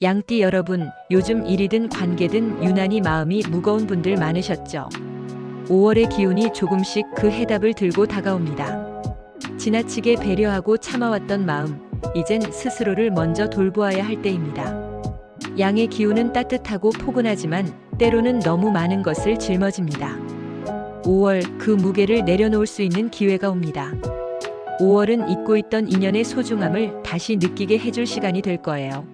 양띠 여러분, 요즘 일이든 관계든 유난히 마음이 무거운 분들 많으셨죠? 5월의 기운이 조금씩 그 해답을 들고 다가옵니다. 지나치게 배려하고 참아왔던 마음, 이젠 스스로를 먼저 돌보아야 할 때입니다. 양의 기운은 따뜻하고 포근하지만 때로는 너무 많은 것을 짊어집니다. 5월 그 무게를 내려놓을 수 있는 기회가 옵니다. 5월은 잊고 있던 인연의 소중함을 다시 느끼게 해줄 시간이 될 거예요.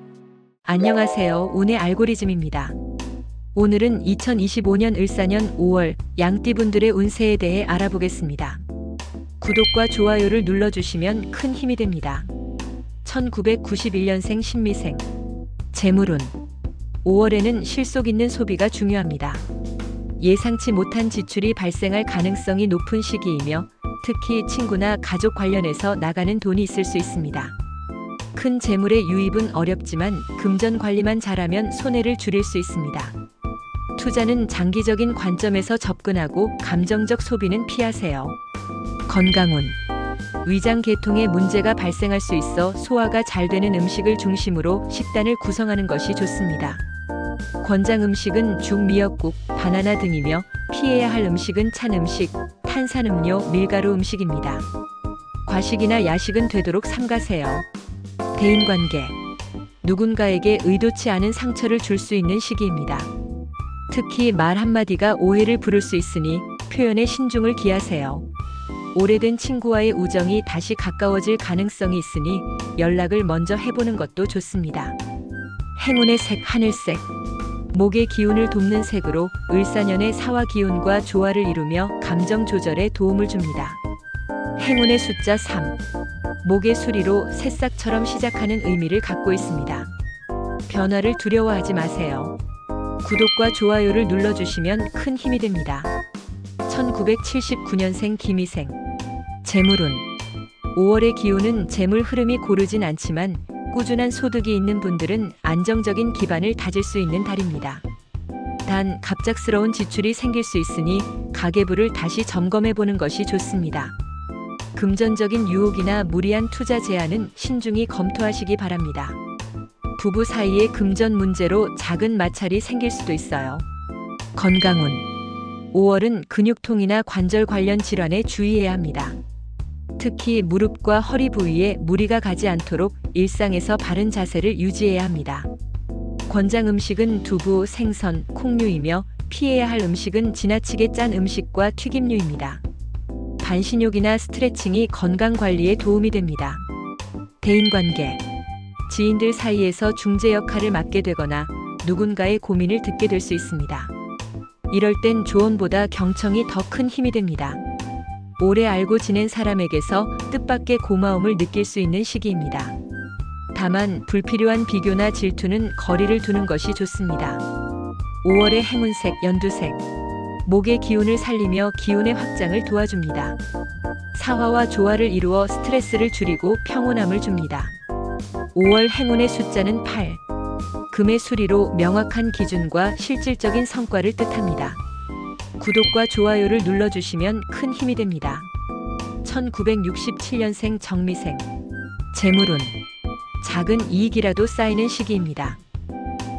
안녕하세요. 운의 알고리즘입니다. 오늘은 2025년 을사년 5월 양띠분들의 운세에 대해 알아보겠습니다. 구독과 좋아요를 눌러주시면 큰 힘이 됩니다. 1991년생 신미생. 재물운. 5월에는 실속 있는 소비가 중요합니다. 예상치 못한 지출이 발생할 가능성이 높은 시기이며 특히 친구나 가족 관련해서 나가는 돈이 있을 수 있습니다. 큰 재물의 유입은 어렵지만 금전 관리만 잘하면 손해를 줄일 수 있습니다. 투자는 장기적인 관점에서 접근하고 감정적 소비는 피하세요. 건강운. 위장 계통에 문제가 발생할 수 있어 소화가 잘 되는 음식을 중심으로 식단을 구성하는 것이 좋습니다. 권장 음식은 죽, 미역국, 바나나 등이며 피해야 할 음식은 찬 음식, 탄산음료, 밀가루 음식입니다. 과식이나 야식은 되도록 삼가세요. 대인관계. 누군가에게 의도치 않은 상처를 줄 수 있는 시기입니다. 특히 말 한마디가 오해를 부를 수 있으니 표현에 신중을 기하세요. 오래된 친구와의 우정이 다시 가까워질 가능성이 있으니 연락을 먼저 해보는 것도 좋습니다. 행운의 색 하늘색. 목의 기운을 돕는 색으로 을사년의 사화 기운과 조화를 이루며 감정 조절에 도움을 줍니다. 행운의 숫자 3. 목의 수리로 새싹처럼 시작하는 의미를 갖고 있습니다. 변화를 두려워하지 마세요. 구독과 좋아요를 눌러주시면 큰 힘이 됩니다. 1979년생 김희생. 재물운. 5월의 기운은 재물 흐름이 고르진 않지만 꾸준한 소득이 있는 분들은 안정적인 기반을 다질 수 있는 달입니다. 단 갑작스러운 지출이 생길 수 있으니 가계부를 다시 점검해보는 것이 좋습니다. 금전적인 유혹이나 무리한 투자 제한은 신중히 검토하시기 바랍니다. 부부 사이의 금전 문제로 작은 마찰이 생길 수도 있어요. 건강운. 5월은 근육통이나 관절 관련 질환에 주의해야 합니다. 특히 무릎과 허리 부위에 무리가 가지 않도록 일상에서 바른 자세를 유지해야 합니다. 권장 음식은 두부, 생선, 콩류이며 피해야 할 음식은 지나치게 짠 음식과 튀김류입니다. 반신욕이나 스트레칭이 건강 관리에 도움이 됩니다. 대인관계. 지인들 사이에서 중재 역할을 맡게 되거나 누군가의 고민을 듣게 될 수 있습니다. 이럴 땐 조언보다 경청이 더 큰 힘이 됩니다. 오래 알고 지낸 사람에게서 뜻밖의 고마움을 느낄 수 있는 시기입니다. 다만 불필요한 비교나 질투는 거리를 두는 것이 좋습니다. 5월의 행운색 연두색. 목의 기운을 살리며 기운의 확장을 도와줍니다. 사화와 조화를 이루어 스트레스를 줄이고 평온함을 줍니다. 5월 행운의 숫자는 8. 금의 수리로 명확한 기준과 실질적인 성과를 뜻합니다. 구독과 좋아요를 눌러주시면 큰 힘이 됩니다. 1967년생 정미생. 재물운. 작은 이익이라도 쌓이는 시기입니다.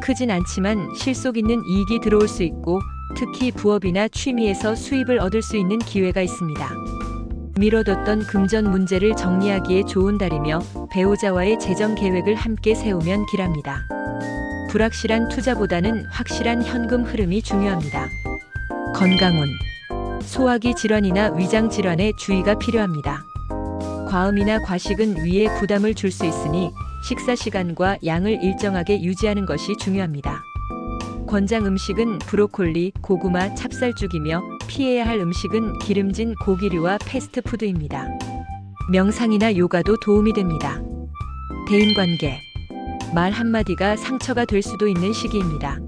크진 않지만 실속 있는 이익이 들어올 수 있고 특히 부업이나 취미에서 수입을 얻을 수 있는 기회가 있습니다. 미뤄뒀던 금전 문제를 정리하기에 좋은 달이며 배우자와의 재정 계획을 함께 세우면 길합니다. 불확실한 투자보다는 확실한 현금 흐름이 중요합니다. 건강운. 소화기 질환이나 위장 질환에 주의가 필요합니다. 과음이나 과식은 위에 부담을 줄 수 있으니 식사 시간과 양을 일정하게 유지하는 것이 중요합니다. 권장 음식은 브로콜리, 고구마, 찹쌀죽이며 피해야 할 음식은 기름진 고기류와 패스트푸드입니다. 명상이나 요가도 도움이 됩니다. 대인관계. 말 한마디가 상처가 될 수도 있는 시기입니다.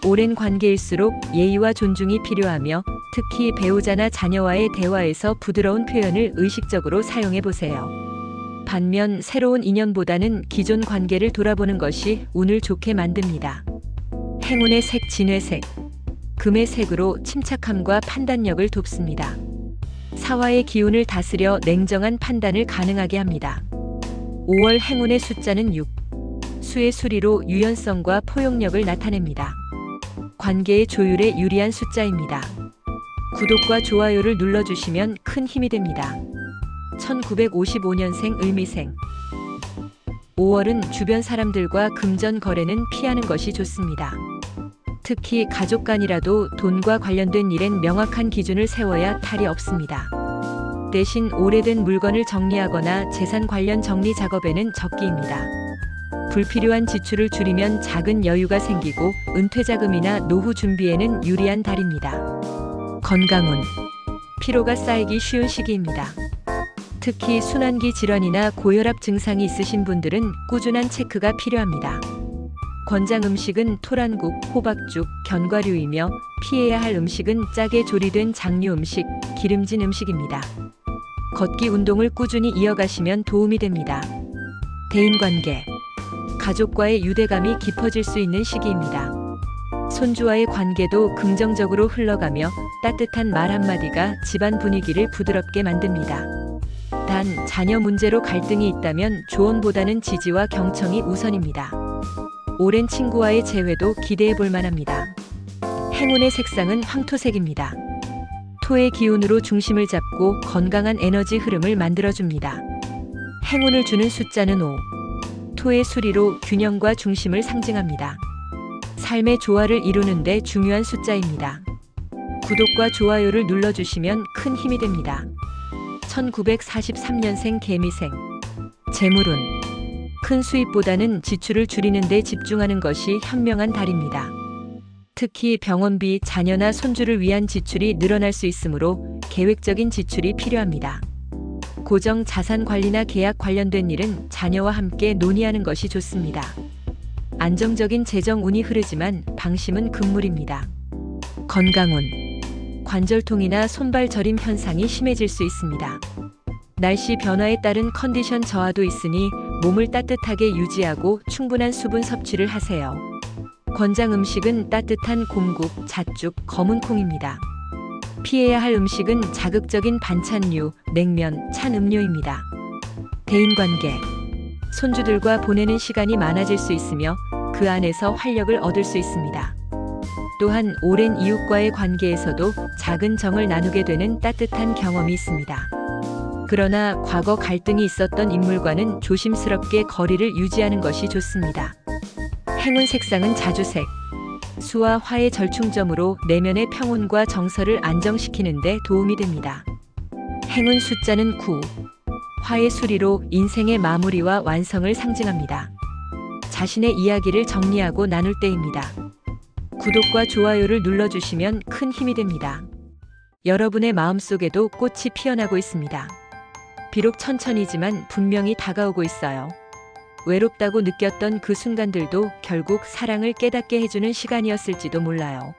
오랜 관계일수록 예의와 존중이 필요하며 특히 배우자나 자녀와의 대화에서 부드러운 표현을 의식적으로 사용해 보세요. 반면 새로운 인연보다는 기존 관계를 돌아보는 것이 운을 좋게 만듭니다. 행운의 색 진회색. 금의 색으로 침착함과 판단력을 돕습니다. 사화의 기운을 다스려 냉정한 판단을 가능하게 합니다. 5월 행운의 숫자는 6. 수의 수리로 유연성과 포용력을 나타냅니다. 관계의 조율에 유리한 숫자입니다. 구독과 좋아요를 눌러주시면 큰 힘이 됩니다. 1955년생 을미생. 5월은 주변 사람들과 금전 거래는 피하는 것이 좋습니다. 특히 가족 간이라도 돈과 관련된 일엔 명확한 기준을 세워야 탈이 없습니다. 대신 오래된 물건을 정리하거나 재산 관련 정리 작업에는 적기입니다. 불필요한 지출을 줄이면 작은 여유가 생기고 은퇴 자금이나 노후 준비에는 유리한 달입니다. 건강운. 피로가 쌓이기 쉬운 시기입니다. 특히 순환기 질환이나 고혈압 증상이 있으신 분들은 꾸준한 체크가 필요합니다. 권장 음식은 토란국, 호박죽, 견과류이며 피해야 할 음식은 짜게 조리된 장류 음식, 기름진 음식입니다. 걷기 운동을 꾸준히 이어가시면 도움이 됩니다. 대인관계. 가족과의 유대감이 깊어질 수 있는 시기입니다. 손주와의 관계도 긍정적으로 흘러가며 따뜻한 말 한마디가 집안 분위기를 부드럽게 만듭니다. 단, 자녀 문제로 갈등이 있다면 조언보다는 지지와 경청이 우선입니다. 오랜 친구와의 재회도 기대해 볼 만합니다. 행운의 색상은 황토색입니다. 토의 기운으로 중심을 잡고 건강한 에너지 흐름을 만들어줍니다. 행운을 주는 숫자는 5. 토의 수리로 균형과 중심을 상징합니다. 삶의 조화를 이루는 데 중요한 숫자입니다. 구독과 좋아요를 눌러주시면 큰 힘이 됩니다. 1943년생 개미생. 재물운. 큰 수입보다는 지출을 줄이는 데 집중하는 것이 현명한 달입니다. 특히 병원비, 자녀나 손주를 위한 지출이 늘어날 수 있으므로 계획적인 지출이 필요합니다. 고정 자산 관리나 계약 관련된 일은 자녀와 함께 논의하는 것이 좋습니다. 안정적인 재정 운이 흐르지만 방심은 금물입니다. 건강운. 관절통이나 손발 저림 현상이 심해질 수 있습니다. 날씨 변화에 따른 컨디션 저하도 있으니 몸을 따뜻하게 유지하고 충분한 수분 섭취를 하세요. 권장 음식은 따뜻한 곰국, 잣죽, 검은 콩입니다. 피해야 할 음식은 자극적인 반찬류, 냉면, 찬 음료입니다. 대인관계. 손주들과 보내는 시간이 많아질 수 있으며 그 안에서 활력을 얻을 수 있습니다. 또한 오랜 이웃과의 관계에서도 작은 정을 나누게 되는 따뜻한 경험이 있습니다. 그러나 과거 갈등이 있었던 인물과는 조심스럽게 거리를 유지하는 것이 좋습니다. 행운 색상은 자주색. 수와 화의 절충점으로 내면의 평온과 정서를 안정시키는 데 도움이 됩니다. 행운 숫자는 9. 화의 수리로 인생의 마무리와 완성을 상징합니다. 자신의 이야기를 정리하고 나눌 때입니다. 구독과 좋아요를 눌러주시면 큰 힘이 됩니다. 여러분의 마음속에도 꽃이 피어나고 있습니다. 비록 천천히지만 분명히 다가오고 있어요. 외롭다고 느꼈던 그 순간들도 결국 사랑을 깨닫게 해주는 시간이었을지도 몰라요.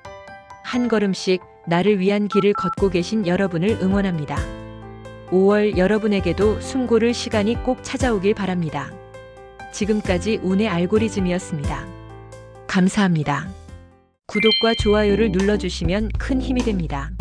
한 걸음씩 나를 위한 길을 걷고 계신 여러분을 응원합니다. 5월 여러분에게도 숨 고를 시간이 꼭 찾아오길 바랍니다. 지금까지 운의 알고리즘이었습니다. 감사합니다. 구독과 좋아요를 눌러주시면 큰 힘이 됩니다.